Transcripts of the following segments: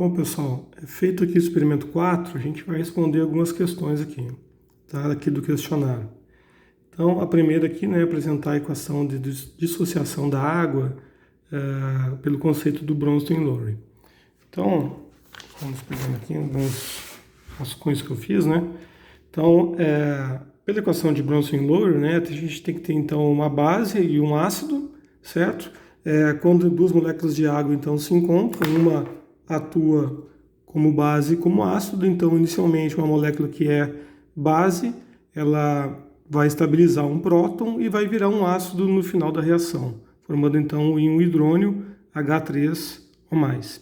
Bom, pessoal, feito aqui o experimento 4, a gente vai responder algumas questões aqui, tá? Aqui do questionário. Então, a primeira aqui, né, é apresentar a equação de dissociação da água pelo conceito do Bronsted-Lowry. Então, vamos pegando aqui alguns rascunhos que eu fiz, né? Então, pela equação de Bronsted-Lowry, né, a gente tem que ter, então, uma base e um ácido, certo? Quando duas moléculas de água, então, se encontram, uma atua como base e como ácido, então, inicialmente, uma molécula que é base, ela vai estabilizar um próton e vai virar um ácido no final da reação, formando, então, o íon hidrônio H3 ou mais.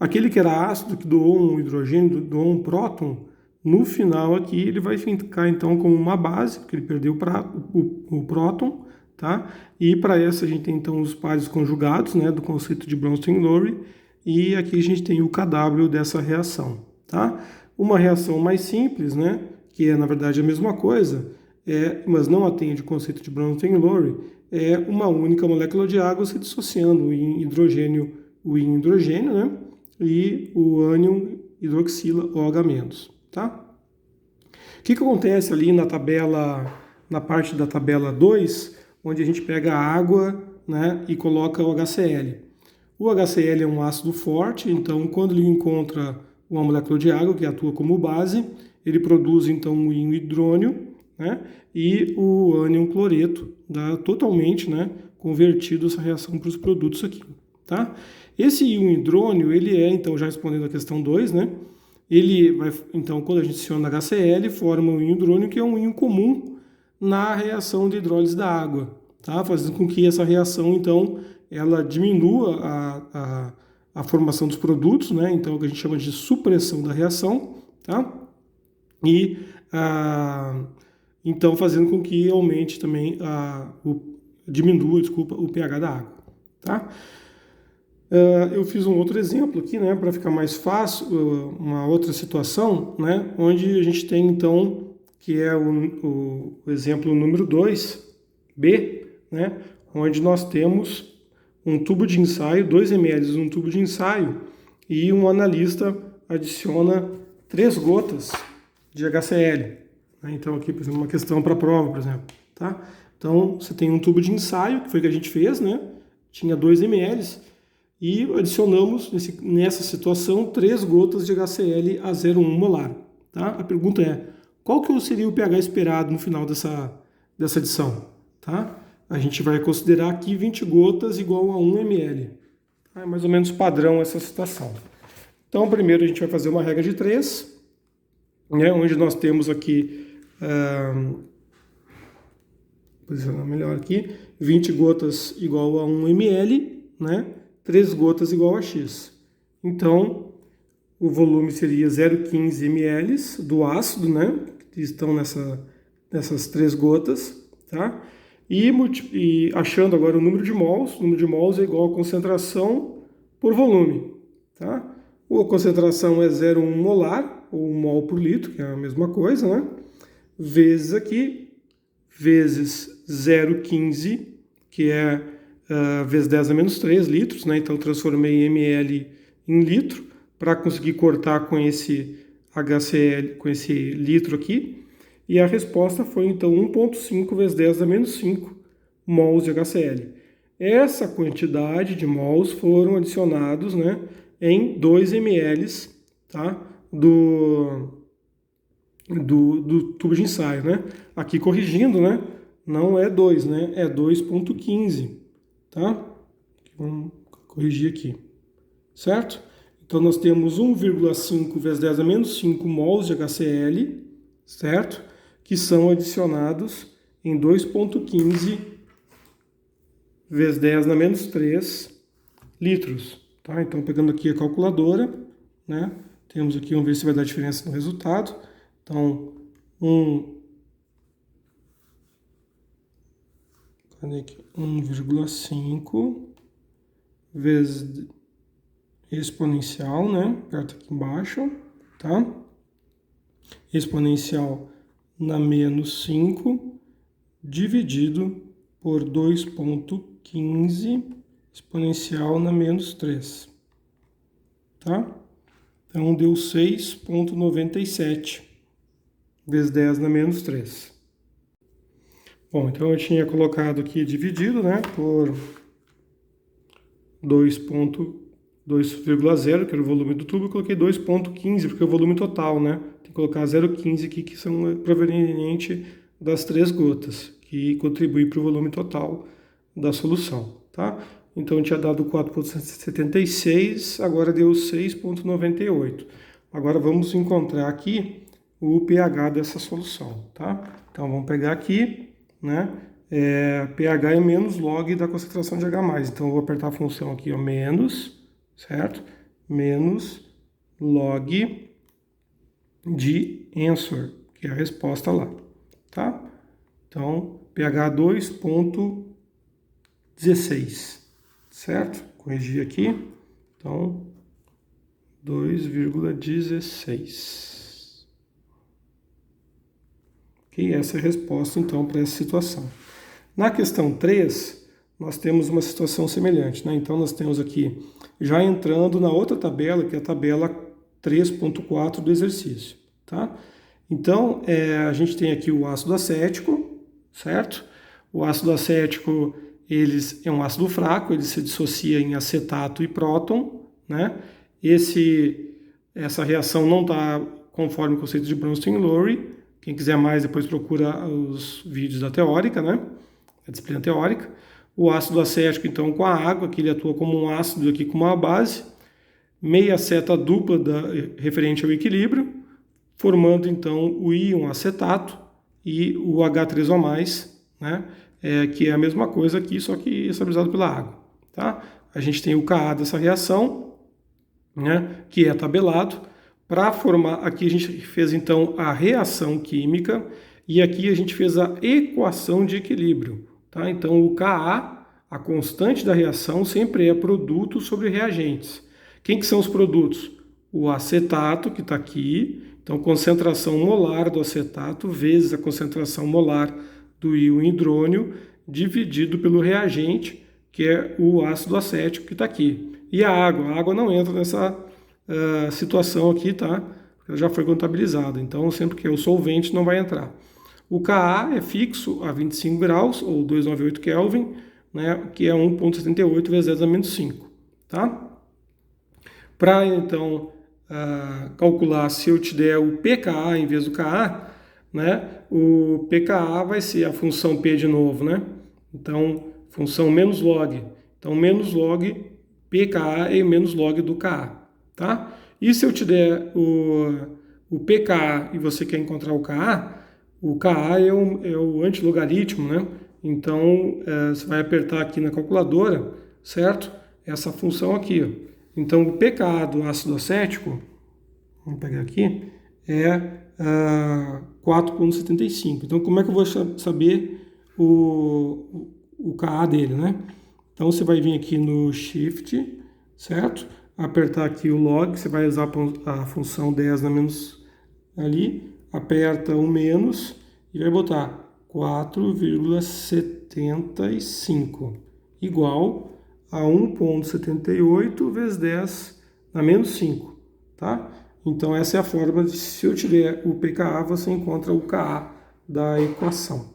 Aquele que era ácido, que doou um hidrogênio, doou um próton, no final aqui ele vai ficar então como uma base, porque ele perdeu o próton, tá? E para essa a gente tem então os pares conjugados, né, do conceito de Bronsted-Lowry, e aqui a gente tem o KW dessa reação, tá? Uma reação mais simples, né, que é na verdade a mesma coisa, mas não atende o conceito de Bronsted-Lowry, é uma única molécula de água se dissociando em hidrogênio, o íon hidrogênio, né? E o ânion hidroxila OH-, tá? O que acontece ali na tabela, na parte da tabela 2, onde a gente pega a água, né, e coloca o HCl. O HCl é um ácido forte, então quando ele encontra uma molécula de água que atua como base, ele produz então o íon hidrônio, né, e o ânion cloreto, dá totalmente, né, convertido essa reação para os produtos aqui, tá? Esse íon hidrônio, ele então, já respondendo a questão 2, né, ele vai, então, quando a gente adiciona HCl, forma o íon hidrônio, que é um íon comum na reação de hidrólise da água, tá? Fazendo com que essa reação, então, ela diminua a formação dos produtos, né? Então, o que a gente chama de supressão da reação, tá? E, então, fazendo com que aumente também, diminua, o pH da água, tá? Eu fiz um outro exemplo aqui, né, para ficar mais fácil, uma outra situação, né, onde a gente tem, então, que é o exemplo número 2b, né, onde nós temos um tubo de ensaio, 2 ml num tubo de ensaio, e um analista adiciona 3 gotas de HCl. Né? Então, aqui, por exemplo, uma questão para a prova, por exemplo. Tá? Então, você tem um tubo de ensaio, que foi o que a gente fez, né? Tinha 2 ml, e adicionamos, nessa situação, 3 gotas de HCl a 0,1 molar. Tá? A pergunta é, qual que seria o pH esperado no final dessa adição? Tá? A gente vai considerar aqui 20 gotas igual a 1 ml. Tá? É mais ou menos padrão essa situação. Então, primeiro a gente vai fazer uma regra de 3, né, onde nós temos aqui, posicionar melhor aqui, 20 gotas igual a 1 ml, né? 3 gotas igual a X. Então, o volume seria 0,15 ml do ácido, né? Que estão nessas 3 gotas, tá? E achando agora o número de mols é igual a concentração por volume, tá? A concentração é 0,1 molar, ou 1 mol por litro, que é a mesma coisa, né? Vezes aqui, vezes 0,15, que é vezes 10 a menos 3 litros, né? Então transformei ml em litro para conseguir cortar com esse HCl, com esse litro aqui. E a resposta foi então 1,5 vezes 10 a menos 5 mols de HCl. Essa quantidade de mols foram adicionados, né, em 2 ml, tá? Do tubo de ensaio, né? Aqui corrigindo, né? Não é 2, né? É 2,15, tá? Vamos corrigir aqui, certo? Então nós temos 1,5 vezes 10 a menos 5 mols de HCl, certo? Que são adicionados em 2,15 vezes 10 a menos 3 litros, tá? Então pegando aqui a calculadora, né? Temos aqui, vamos ver se vai dar diferença no resultado. Então, 1,5 vezes exponencial, né? Perto aqui embaixo, tá? Exponencial na menos 5 dividido por 2,15 exponencial na menos 3, tá? Então deu 6,97 vezes 10 na menos 3. Bom, então eu tinha colocado aqui dividido, né, por 2,0, que era o volume do tubo, eu coloquei 2,15, porque é o volume total, né? Tem que colocar 0,15 aqui, que são proveniente das 3 gotas, que contribui para o volume total da solução, tá? Então tinha dado 4,76, agora deu 6,98. Agora vamos encontrar aqui o pH dessa solução, tá? Então vamos pegar aqui, né? pH é menos log da concentração de H+. Então eu vou apertar a função aqui, ó, menos, certo? Menos log de answer, que é a resposta lá, tá? Então, pH 2,16, certo? Corrigir aqui, então 2,16. Ok, essa é a resposta então para essa situação. Na questão 3, nós temos uma situação semelhante, né? Então nós temos aqui, já entrando na outra tabela, que é a tabela 3.4 do exercício, tá? Então, a gente tem aqui o ácido acético, certo? O ácido acético, é um ácido fraco, ele se dissocia em acetato e próton, né? Essa reação não está conforme o conceito de Bronsted e Lowry. Quem quiser mais, depois procura os vídeos da teórica, né? A disciplina teórica. O ácido acético, então, com a água, que ele atua como um ácido aqui com uma base, meia seta dupla referente ao equilíbrio, formando, então, o íon acetato e o H3O+, né? Que é a mesma coisa aqui, só que estabilizado pela água, tá? A gente tem o Ka dessa reação, né? Que é tabelado. Para formar, aqui a gente fez, então, a reação química e aqui a gente fez a equação de equilíbrio. Tá? Então, o Ka, a constante da reação, sempre é produto sobre reagentes. Quem que são os produtos? O acetato, que está aqui, então concentração molar do acetato vezes a concentração molar do íon hidrônio, dividido pelo reagente, que é o ácido acético, que está aqui. E a água não entra nessa situação aqui, tá? Ela já foi contabilizada, então sempre que é o solvente não vai entrar. O Ka é fixo a 25 graus, ou 298 Kelvin, né, que é 1,78 vezes 10 a menos 5. Tá? Para, então, calcular, se eu te der o pKa em vez do Ka, né, o pKa vai ser a função P de novo, né? Então, função menos log. Então, menos log pKa é menos log do Ka. Tá? E se eu te der o pKa e você quer encontrar o Ka é o antilogaritmo, né? Então, você vai apertar aqui na calculadora, certo? Essa função aqui, ó. Então, o pKa do ácido acético, vamos pegar aqui, é 4,75. Então, como é que eu vou saber o Ka dele, né? Então, você vai vir aqui no Shift, certo? Apertar aqui o log, você vai usar a função 10 na menos ali, aperta o menos e vai botar 4,75 igual a 1,78 vezes 10 na menos 5, tá? Então essa é a forma de, se eu tiver o pKa, você encontra o Ka da equação,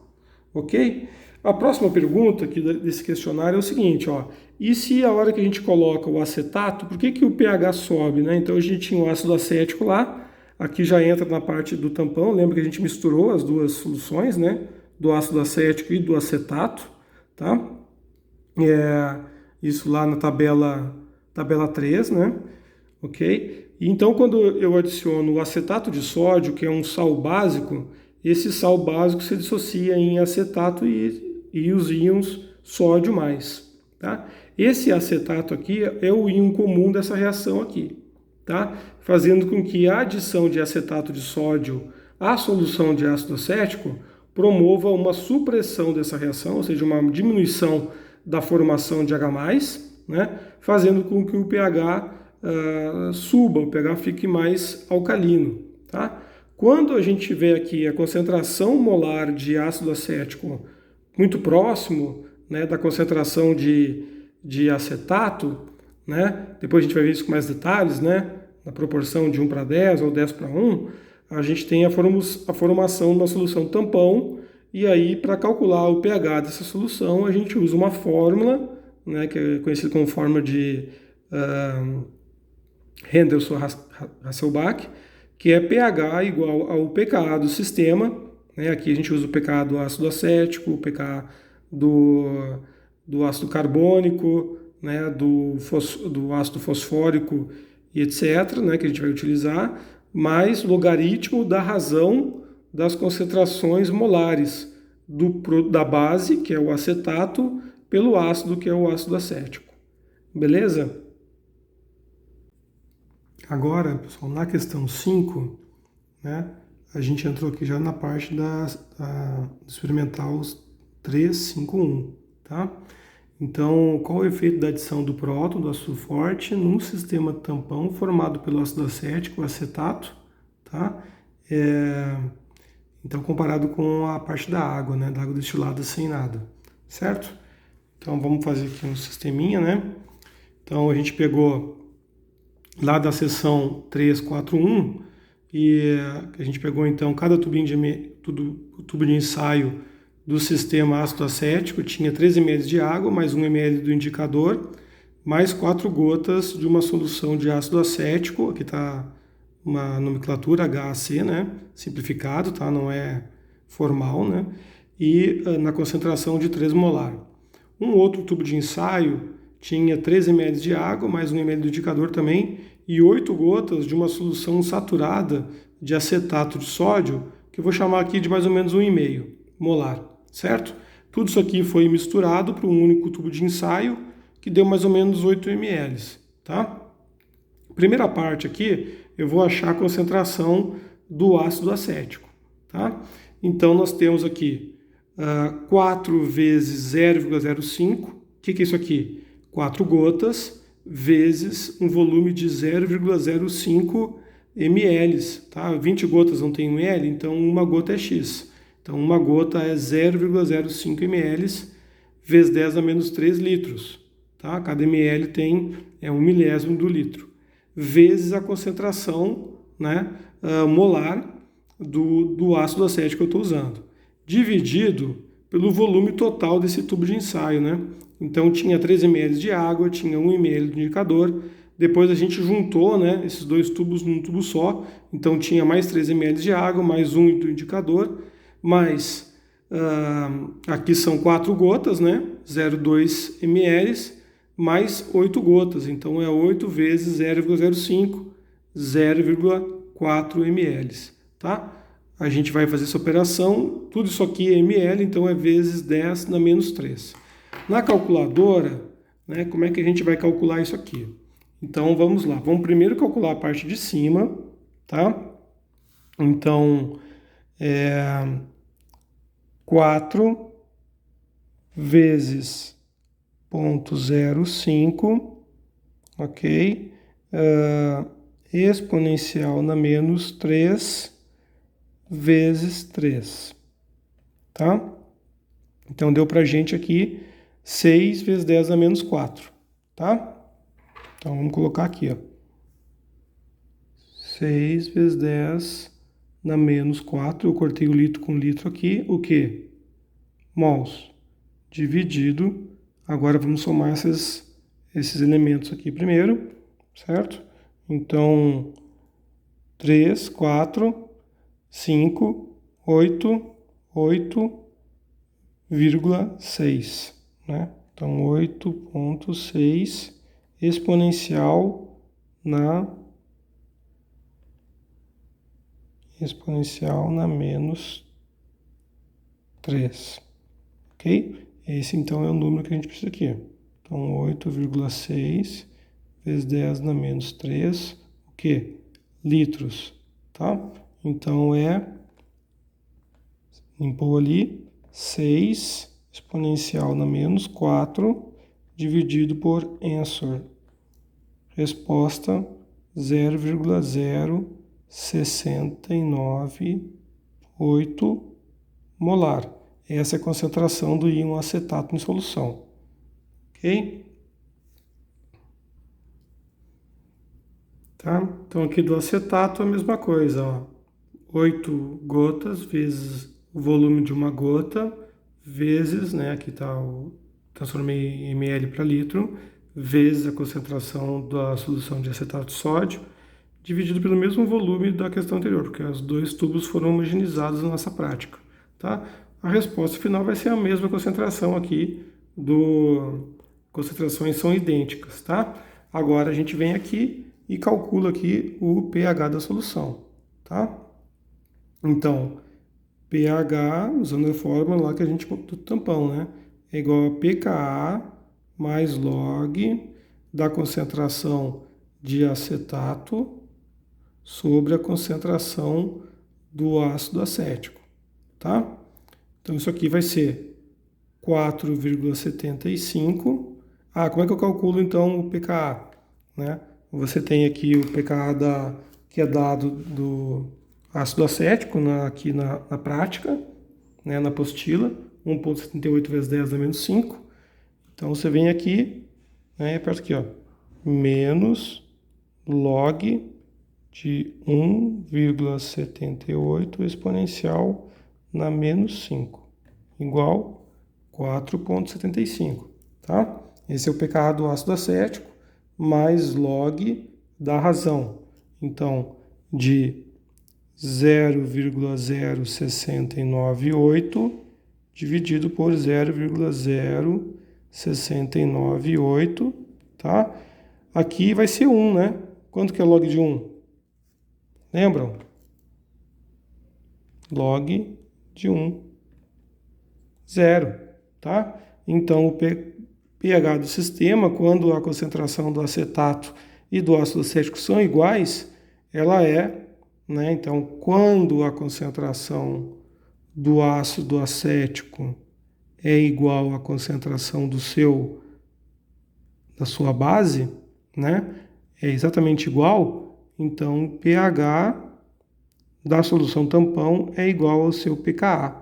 ok? A próxima pergunta aqui desse questionário é o seguinte, ó. E se a hora que a gente coloca o acetato, por que o pH sobe, né? Então a gente tinha o ácido acético lá, aqui já entra na parte do tampão, lembra que a gente misturou as duas soluções, né? Do ácido acético e do acetato, tá? Isso lá na tabela 3, né? Ok? E então quando eu adiciono o acetato de sódio, que é um sal básico, esse sal básico se dissocia em acetato e os íons sódio mais, tá? Esse acetato aqui é o íon comum dessa reação aqui, tá? Fazendo com que a adição de acetato de sódio à solução de ácido acético promova uma supressão dessa reação, ou seja, uma diminuição da formação de H+, né? Fazendo com que o pH suba, o pH fique mais alcalino, tá? Quando a gente tiver aqui a concentração molar de ácido acético muito próximo, né, da concentração de acetato, né? Depois a gente vai ver isso com mais detalhes, né? na proporção de 1:10 ou 10:1, a gente tem a formação de uma solução tampão, e aí para calcular o pH dessa solução a gente usa uma fórmula, né, que é conhecida como fórmula de Henderson-Hasselbalch, que é pH igual ao pKa do sistema, né? Aqui a gente usa o pKa do ácido acético, o pKa do ácido carbônico, né? do ácido fosfórico e etc., né? Que a gente vai utilizar, mais logaritmo da razão das concentrações molares da base, que é o acetato, pelo ácido, que é o ácido acético. Beleza? Agora, pessoal, na questão 5, né, a gente entrou aqui já na parte do experimental 351, tá? Então, qual o efeito da adição do próton, do ácido forte, num sistema tampão formado pelo ácido acético, o acetato, tá? Então, comparado com a parte da água, né, da água destilada sem nada, certo? Então, vamos fazer aqui um sisteminha, né? Então, a gente pegou lá da seção 341, e a gente pegou então cada tubinho tubo de ensaio do sistema ácido acético, tinha 13 ml de água, mais 1 ml do indicador, mais 4 gotas de uma solução de ácido acético, aqui está uma nomenclatura HAC, né, simplificado, tá, não é formal, né, e na concentração de 3 molar. Um outro tubo de ensaio tinha 13 ml de água, mais 1 ml do indicador também, e 8 gotas de uma solução saturada de acetato de sódio, que eu vou chamar aqui de mais ou menos 1,5 molar, certo? Tudo isso aqui foi misturado para um único tubo de ensaio, que deu mais ou menos 8 ml, tá? Primeira parte aqui, eu vou achar a concentração do ácido acético, tá? Então, nós temos aqui 4 vezes 0,05. O que é isso aqui? 4 gotas vezes um volume de 0,05 ml, tá? 20 gotas não tem 1 ml, então uma gota é X. Então uma gota é 0,05 ml vezes 10 a menos 3 litros, tá? Cada ml tem 1 milésimo do litro, vezes a concentração, né, molar do ácido acético que eu estou usando, dividido pelo volume total desse tubo de ensaio, né? Então tinha 13 ml de água, tinha 1 ml do indicador, depois a gente juntou, né, esses dois tubos num tubo só, então tinha mais 13 ml de água, mais 1 do indicador, mais, aqui são 4 gotas, né, 0,2 ml, mais 8 gotas, então é 8 vezes 0,05, 0,4 ml, tá? A gente vai fazer essa operação, tudo isso aqui é ml, então é vezes 10 na menos 3. Na calculadora, né, como é que a gente vai calcular isso aqui? Então, vamos lá. Vamos primeiro calcular a parte de cima, tá? Então, 4 vezes 0,05, ok? Exponencial na menos 3 vezes 3, tá? Então, deu pra gente aqui 6 vezes 10 a menos 4, tá? Então, vamos colocar aqui, ó. 6 vezes 10 na menos 4, eu cortei o litro com litro aqui, o quê? Mols, dividido, agora vamos somar esses elementos aqui primeiro, certo? Então, 3, 4, 5, 8, 8,6, né? Então, 8,6 exponencial na menos 3, ok? Esse, então, é o número que a gente precisa aqui. Então, 8,6 vezes 10 na menos 3, o quê? Litros, tá? Então, limpou ali, 6 exponencial na menos 4, dividido por answer. Resposta 0,0698 molar. Essa é a concentração do íon acetato em solução. Ok? tá? Então aqui do acetato a mesma coisa, ó. 8 gotas vezes o volume de uma gota, vezes, né, aqui está o, transformei em ml para litro, vezes a concentração da solução de acetato de sódio, dividido pelo mesmo volume da questão anterior, porque os dois tubos foram homogenizados na nossa prática, tá? A resposta final vai ser a mesma concentração aqui, concentrações são idênticas, tá? Agora a gente vem aqui e calcula aqui o pH da solução, tá? Então, pH, usando a fórmula lá que a gente do tampão, né? É igual a pKa mais log da concentração de acetato sobre a concentração do ácido acético, tá? Então, isso aqui vai ser 4,75. Ah, como é que eu calculo, então, o pKa? Né? Você tem aqui o pKa que é dado do ácido acético aqui na prática, né, na apostila, 1,78 vezes 10 a menos 5. Então, você vem aqui, né, aperta aqui, ó, menos log de 1,78 exponencial na menos 5, igual 4,75, tá? Esse é o pKa do ácido acético, mais log da razão. Então, de 0,0698 dividido por 0,0698, tá? Aqui vai ser 1, né? Quanto que é log de 1? Lembram? Log de 1, 0, tá? Então, o pH do sistema, quando a concentração do acetato e do ácido acético são iguais, ela é, né? Então, quando a concentração do ácido acético é igual à concentração da sua base, né? É exatamente igual, então o pH da solução tampão é igual ao seu pKa,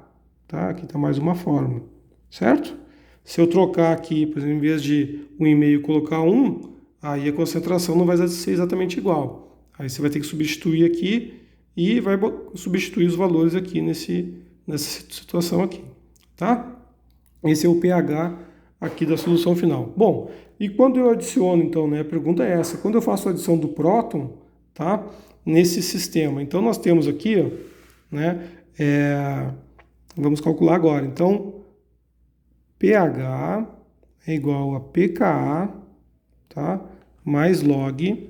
tá? Aqui está mais uma fórmula, certo? Se eu trocar aqui, por exemplo, em vez de 1,5 colocar 1, aí a concentração não vai ser exatamente igual. Aí você vai ter que substituir aqui e vai substituir os valores aqui nessa situação aqui, tá? Esse é o pH aqui da solução final. Bom, e quando eu adiciono, então, né, a pergunta é essa, quando eu faço a adição do próton, tá, nesse sistema, então nós temos aqui, ó, né, vamos calcular agora, então, pH é igual a pKa, tá, mais log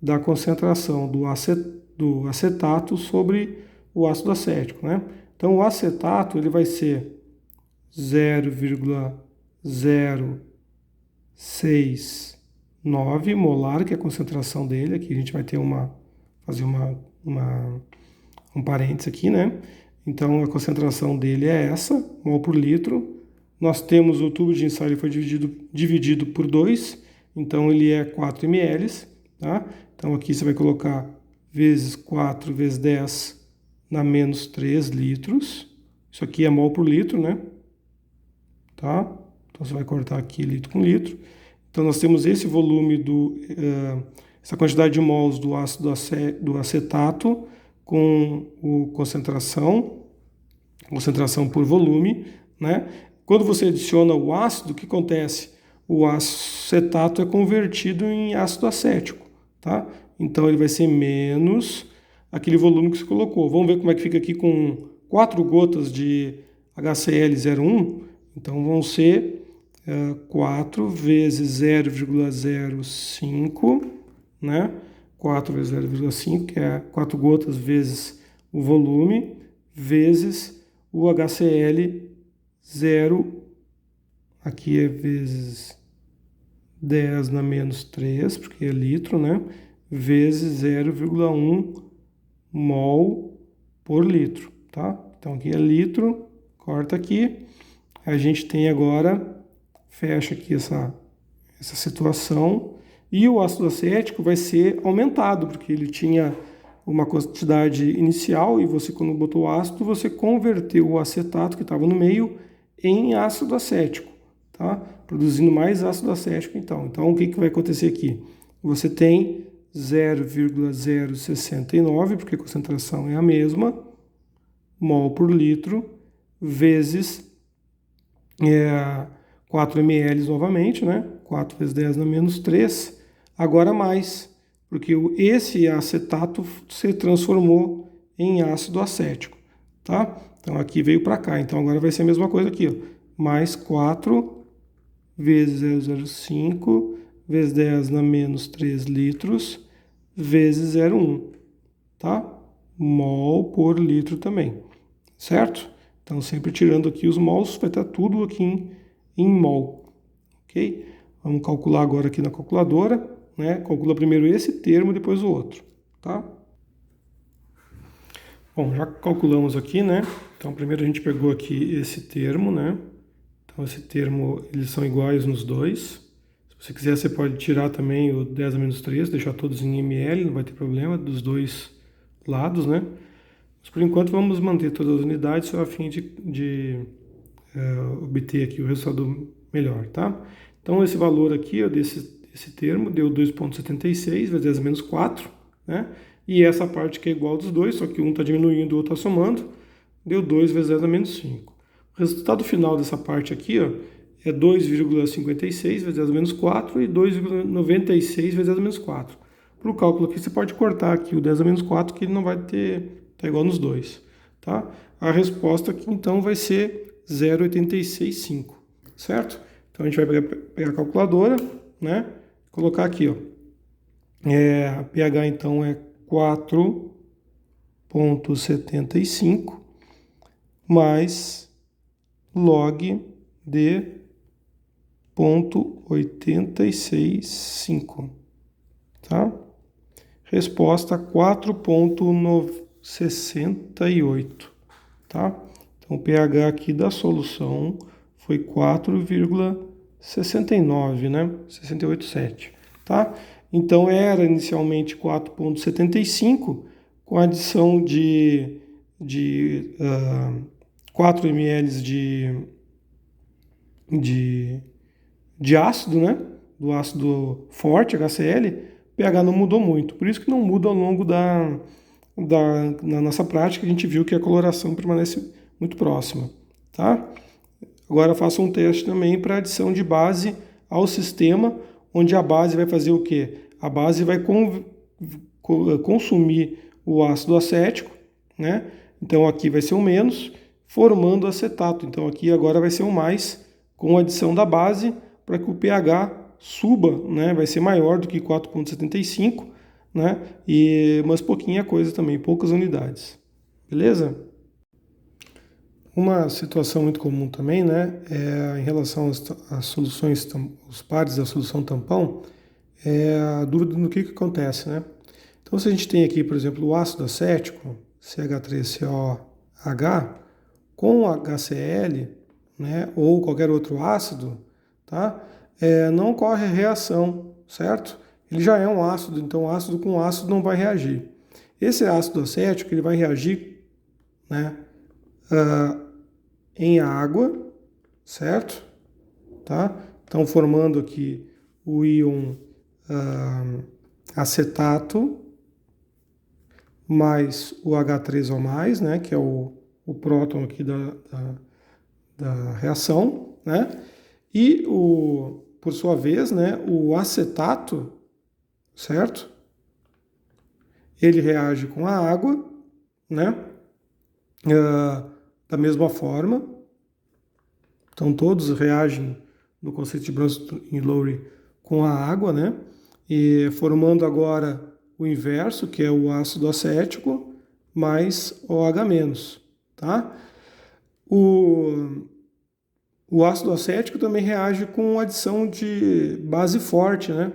da concentração do acetato sobre o ácido acético, né? Então, o acetato ele vai ser 0,069 molar, que é a concentração dele. Aqui a gente vai ter fazer um parênteses aqui, né? Então, a concentração dele é essa, mol por litro. Nós temos o tubo de ensaio, ele foi dividido por 2, então ele é 4 ml, tá? Então, aqui você vai colocar vezes 4 vezes 10 na menos 3 litros. Isso aqui é mol por litro, né? Tá? Então, você vai cortar aqui litro com litro. Então, nós temos esse volume, essa quantidade de mols do ácido do acetato com concentração por volume, né? Quando você adiciona o ácido, o que acontece? O acetato é convertido em ácido acético, tá? Então, ele vai ser menos aquele volume que você colocou. Vamos ver como é que fica aqui com 4 gotas de HCl01. Então, vão ser 4 vezes 0,05, né? 4 vezes 0,5, que é 4 gotas vezes o volume, vezes o HCl 0, aqui é vezes 10 na menos 3, porque é litro, né? Vezes 0,1 mol por litro, tá? Então aqui é litro, corta aqui. A gente tem agora, fecha aqui essa situação, e o ácido acético vai ser aumentado, porque ele tinha uma quantidade inicial, e você, quando botou o ácido, você converteu o acetato que estava no meio em ácido acético, tá? Produzindo mais ácido acético, então. Então, o que vai acontecer aqui? Você tem 0,069, porque a concentração é a mesma, mol por litro, vezes 4 ml novamente, né? 4 vezes 10 na menos 3, agora mais, porque esse acetato se transformou em ácido acético, tá? Então aqui veio para cá, então agora vai ser a mesma coisa aqui, ó. Mais 4 vezes 0,05 vezes 10 na menos 3 litros vezes 0,1, tá? Mol por litro também, certo? Então, sempre tirando aqui os mols, vai estar tudo aqui em mol, ok? Vamos calcular agora aqui na calculadora, né? Calcula primeiro esse termo, depois o outro, tá? Bom, já calculamos aqui, né? Então, primeiro a gente pegou aqui esse termo, né? Então, esse termo, eles são iguais nos dois. Se você quiser, você pode tirar também o 10 a menos 3, deixar todos em ml, não vai ter problema, dos dois lados, né? Mas, por enquanto, vamos manter todas as unidades só a fim de obter aqui o resultado melhor, tá? Então, esse valor aqui, ó, esse termo, deu 2,76 vezes 10 a menos 4, né? E essa parte que é igual dos dois, só que um está diminuindo e o outro está somando, deu 2 vezes 10 a menos 5. O resultado final dessa parte aqui, ó, é 2,56 vezes 10 a menos 4 e 2,96 vezes 10 a menos 4. Para o cálculo aqui, você pode cortar aqui o 10 a menos 4, que ele não vai tá igual nos dois, tá? A resposta aqui, então, vai ser 0,865, certo? Então, a gente vai pegar a calculadora, né? Colocar aqui, ó. A pH, então, é 4,75 mais log de 0,865, tá? Resposta 4,68, tá? Então, o pH aqui da solução foi 4,69, né? 68,7, tá? Então, era inicialmente 4,75, com adição de 4 ml de ácido, né? Do ácido forte, HCl, o pH não mudou muito. Por isso que não muda ao longo na nossa prática, a gente viu que a coloração permanece muito próxima, tá? Agora faça um teste também para adição de base ao sistema, onde a base vai fazer o quê? A base vai consumir o ácido acético, né? Então aqui vai ser um menos, formando acetato. Então aqui agora vai ser um mais, com a adição da base, para que o pH suba, né? Vai ser maior do que 4,75, né? Mas pouquinha coisa também, poucas unidades. Beleza? Uma situação muito comum também, né, em relação às soluções, os pares da solução tampão, é a dúvida no que acontece, né? Então, se a gente tem aqui, por exemplo, o ácido acético, CH3COH, com HCl, né, ou qualquer outro ácido, tá? Não ocorre reação, certo? Ele já é um ácido, então ácido com ácido não vai reagir. Esse ácido acético, ele vai reagir, né, em água, certo? Tá? Então, formando aqui o íon acetato mais o H3O+, né, que é o próton aqui da reação, né? E, por sua vez, né, o acetato, certo? Ele reage com a água, né? Da mesma forma. Então, todos reagem no conceito de Bronsted e Lowry com a água, né? E formando agora o inverso, que é o ácido acético mais OH-, tá? O ácido acético também reage com adição de base forte, né?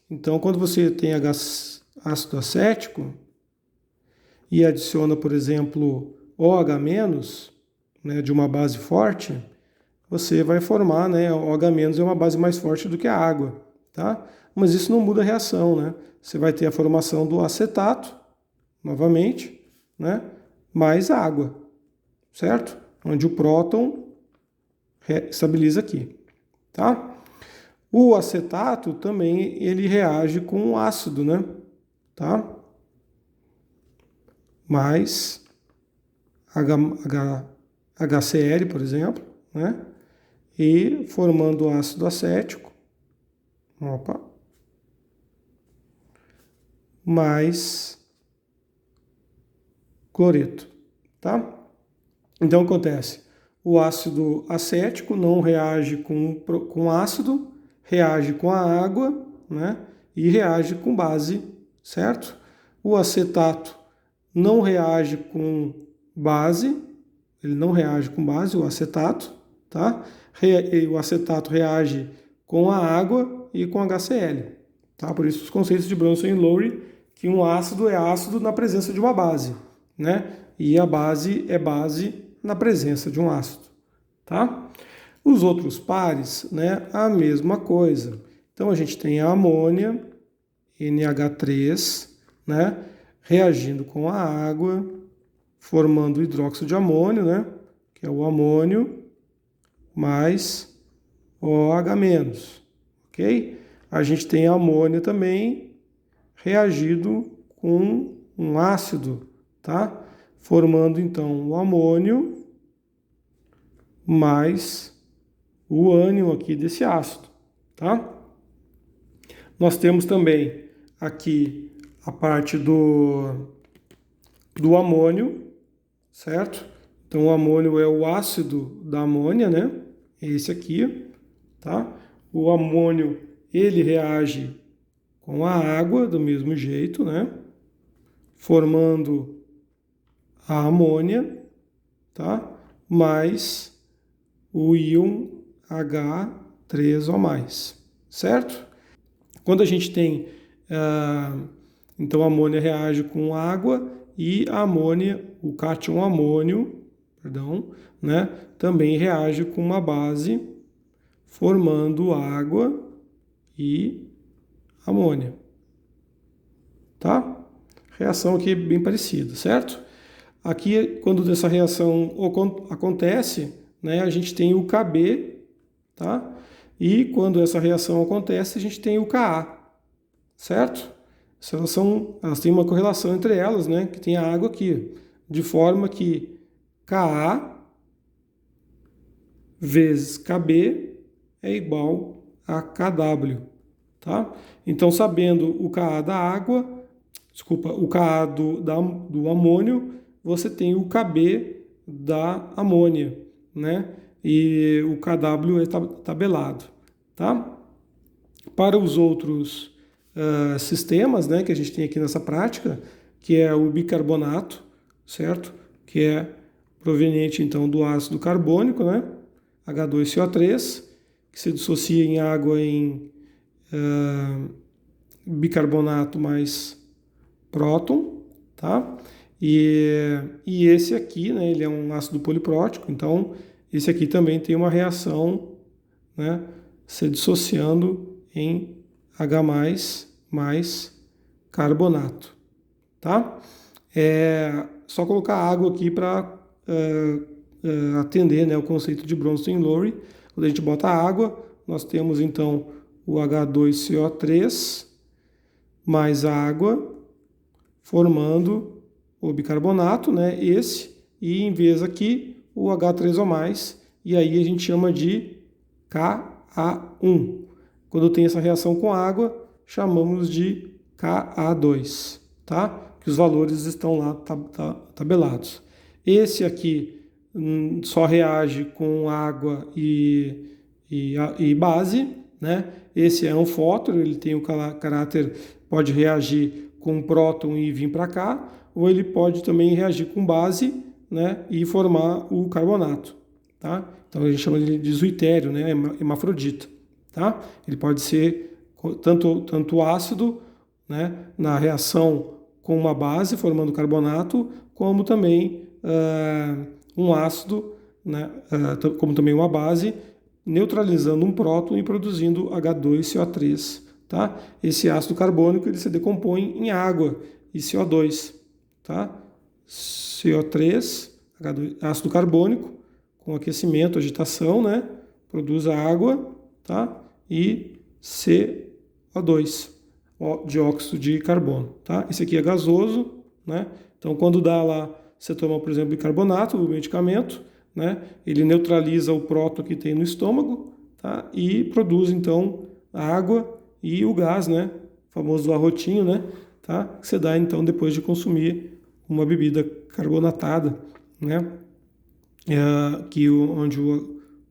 Então, quando você tem ácido acético e adiciona, por exemplo, OH-, né, de uma base forte, você vai formar, né, OH- é uma base mais forte do que a água, tá? Mas isso não muda a reação, né? Você vai ter a formação do acetato, novamente, né, mais água, certo? Onde o próton estabiliza aqui, tá? O acetato também ele reage com o ácido, né? Tá? Mais HCl, por exemplo, né? E formando ácido acético, opa, mais cloreto, tá? Então acontece, o ácido acético não reage com ácido, reage com a água, né? E reage com base, certo? O acetato não reage com base, ele não reage com base, o acetato, tá? O acetato reage com a água e com HCl, tá? Por isso os conceitos de Bronsted e Lowry, que um ácido é ácido na presença de uma base, né? E a base é base na presença de um ácido, tá? Os outros pares, né, a mesma coisa. Então a gente tem a amônia, NH3, né, reagindo com a água, formando o hidróxido de amônio, né, que é o amônio mais OH-, ok? A gente tem a amônia também reagido com um ácido, tá? Formando então o amônio mais o ânion aqui desse ácido, tá? Nós temos também aqui a parte do amônio, certo? Então o amônio é o ácido da amônia, né? Esse aqui, tá? O amônio, ele reage com a água do mesmo jeito, né? Formando a amônia, tá? Mais o íon H3O+, certo? Quando a gente tem, então a amônia reage com água e a amônia, o cátion amônio, perdão, né, também reage com uma base, formando água e amônia, tá? Reação aqui bem parecida, certo? Aqui, quando essa reação acontece, né, a gente tem o Kb, tá? E quando essa reação acontece, a gente tem o Ka, certo? Elas têm uma correlação entre elas, né? Que tem a água aqui, de forma que Ka vezes Kb é igual a Kw, tá? Então, sabendo o Ka da água, desculpa, o Ka do amônio, você tem o Kb da amônia, né? E o Kw é tabelado, tá? Para os outros sistemas, né, que a gente tem aqui nessa prática, que é o bicarbonato, certo? Que é proveniente, então, do ácido carbônico, né? H2CO3, que se dissocia em água em bicarbonato mais próton, tá? E esse aqui, né, ele é um ácido poliprótico, então esse aqui também tem uma reação, né, se dissociando em H+, mais carbonato, tá? É só colocar água aqui para atender, né, o conceito de Bronsted e Lowry. Quando a gente bota água, nós temos então o H2CO3 mais água, formando o bicarbonato, né, e em vez aqui o H3O+, e aí a gente chama de Ka1. Quando tem essa reação com água, chamamos de Ka2, tá? Que os valores estão lá tabelados. Esse aqui só reage com água e base, né? Esse é um fótoro, ele tem o caráter, pode reagir com próton e vir para cá, ou ele pode também reagir com base, né? E formar o carbonato, tá? Então a gente chama ele de zuitério, né? Hermafrodita, tá? Ele pode ser tanto ácido, né? Na reação com uma base formando carbonato, como também um ácido, né? Como também uma base neutralizando um próton e produzindo H2CO3, tá? Esse ácido carbônico ele se decompõe em água e CO2, tá? CO3, H2, ácido carbônico, com aquecimento, agitação, né? Produz a água, tá? E CO2, dióxido de carbono, tá? Esse aqui é gasoso, né? Então, quando dá lá, você toma, por exemplo, bicarbonato, o medicamento, né? Ele neutraliza o próton que tem no estômago, tá? E produz, então, a água e o gás, né? O famoso arrotinho, né? Tá? Que você dá, então, depois de consumir uma bebida carbonatada, né? Onde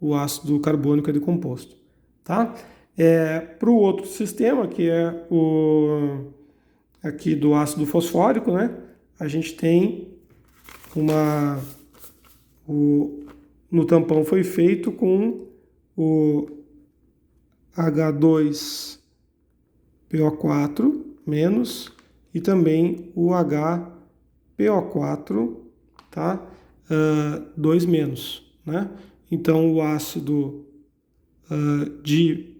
o ácido carbônico é decomposto, tá? Para o outro sistema, que é o aqui do ácido fosfórico, né? A gente tem no tampão foi feito com o H2PO4 menos e também o HPO4, tá? 2 menos, né? Então o ácido de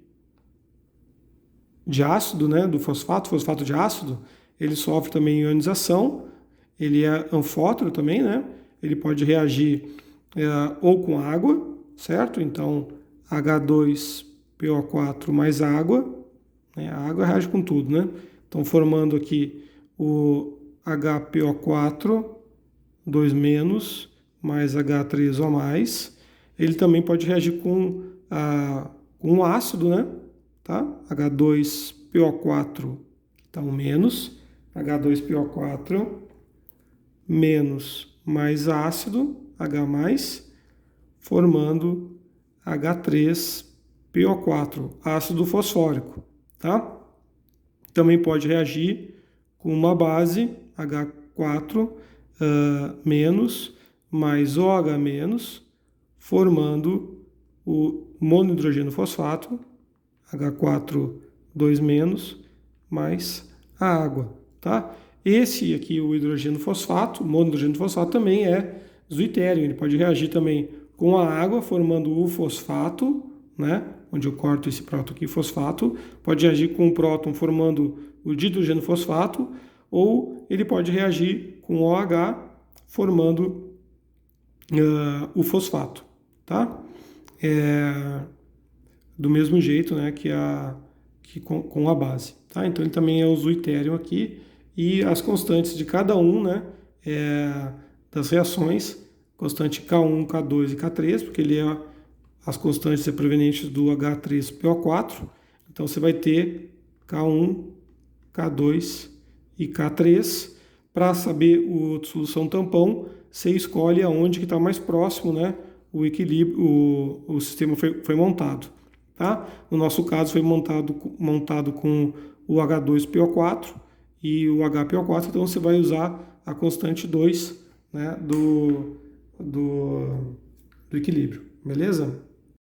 ácido, né, do fosfato de ácido, ele sofre também ionização, ele é anfótero também, né? Ele pode reagir ou com água, certo? Então H2PO4 mais água, né? A água reage com tudo, né? Então formando aqui o HPO4 2 menos mais H3O mais. Ele também pode reagir com um ácido, né? Tá? H2PO4, então menos, H2PO4 menos mais ácido, H+, formando H3PO4, ácido fosfórico, tá? Também pode reagir com uma base, H4 menos mais OH menos, formando o monohidrogênio fosfato, H4 2 menos, mais a água, tá? Esse aqui, o hidrogênio fosfato, o monohidrogênio fosfato também é zwittério, ele pode reagir também com a água, formando o fosfato, né? Onde eu corto esse próton aqui, fosfato, pode reagir com o próton formando o dihidrogênio fosfato, ou ele pode reagir com OH, formando o fosfato, tá? Do mesmo jeito, né, com a base, tá? Então ele também é o zwittério aqui, e as constantes de cada um, né, das reações, constante K1, K2 e K3, porque ele as constantes provenientes do H3PO4, então você vai ter K1, K2 e K3. Para saber a solução tampão, você escolhe aonde que está mais próximo, né, o equilíbrio, o sistema foi montado. Tá? No nosso caso foi montado com o H2PO4 e o HPO4, então você vai usar a constante 2, né, do equilíbrio, beleza?